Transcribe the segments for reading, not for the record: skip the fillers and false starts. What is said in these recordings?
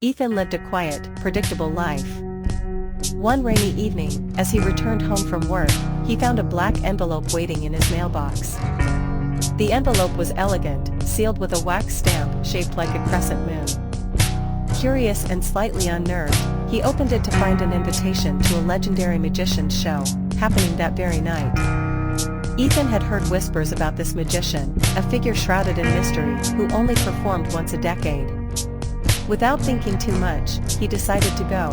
Ethan lived a quiet, predictable life. One rainy evening, as he returned home from work, he found a black envelope waiting in his mailbox. The envelope was elegant, sealed with a wax stamp shaped like a crescent moon. Curious and slightly unnerved, he opened it to find an invitation to a legendary magician's show, happening that very night. Ethan had heard whispers about this magician, a figure shrouded in mystery, who only performed once a decade. Without thinking too much, he decided to go.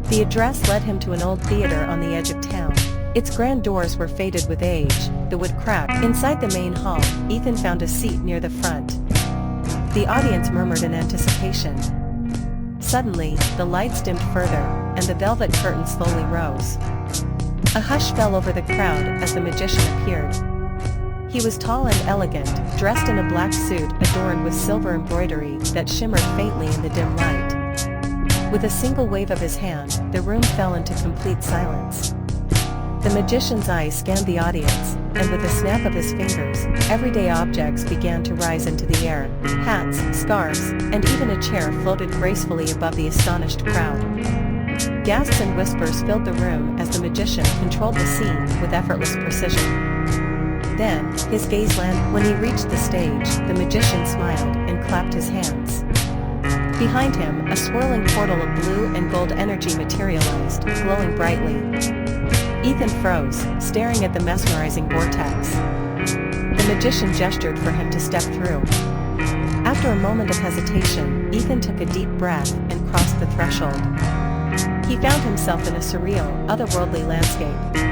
The address led him to an old theater on the edge of town. Its grand doors were faded with age, the wood cracked. Inside the main hall, Ethan found a seat near the front. The audience murmured in anticipation. Suddenly, the lights dimmed further, and the velvet curtain slowly rose. A hush fell over the crowd as the magician appeared. He was tall and elegant, dressed in a black suit adorned with silver embroidery that shimmered faintly in the dim light. With a single wave of his hand, the room fell into complete silence. The magician's eyes scanned the audience, and with a snap of his fingers, everyday objects began to rise into the air. Hats, scarves, and even a chair floated gracefully above the astonished crowd. Gasps and whispers filled the room as the magician controlled the scene with effortless precision. Then, his gaze landed. When he reached the stage, the magician smiled and clapped his hands. Behind him, a swirling portal of blue and gold energy materialized, glowing brightly. Ethan froze, staring at the mesmerizing vortex. The magician gestured for him to step through. After a moment of hesitation, Ethan took a deep breath and crossed the threshold. He found himself in a surreal, otherworldly landscape.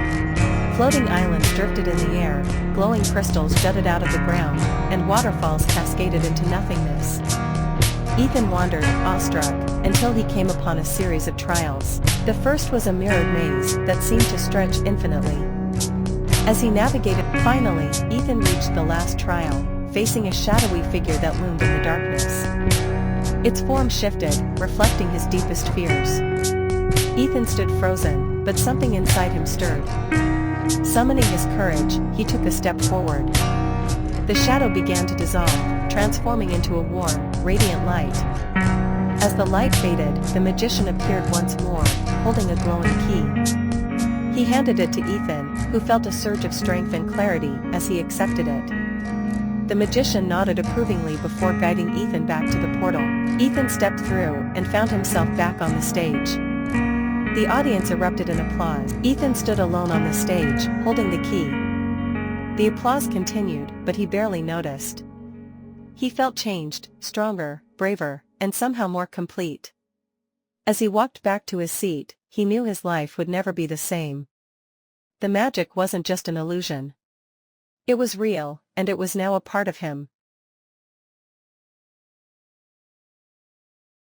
Floating islands drifted in the air, glowing crystals jutted out of the ground, and waterfalls cascaded into nothingness. Ethan wandered, awestruck, until he came upon a series of trials. The first was a mirrored maze that seemed to stretch infinitely. As he navigated, finally, Ethan reached the last trial, facing a shadowy figure that loomed in the darkness. Its form shifted, reflecting his deepest fears. Ethan stood frozen, but something inside him stirred. Summoning his courage, he took a step forward. The shadow began to dissolve, transforming into a warm, radiant light. As the light faded, the magician appeared once more, holding a glowing key. He handed it to Ethan, who felt a surge of strength and clarity as he accepted it. The magician nodded approvingly before guiding Ethan back to the portal. Ethan stepped through and found himself back on the stage. The audience erupted in applause. Ethan stood alone on the stage, holding the key. The applause continued, but he barely noticed. He felt changed, stronger, braver, and somehow more complete. As he walked back to his seat, he knew his life would never be the same. The magic wasn't just an illusion. It was real, and it was now a part of him.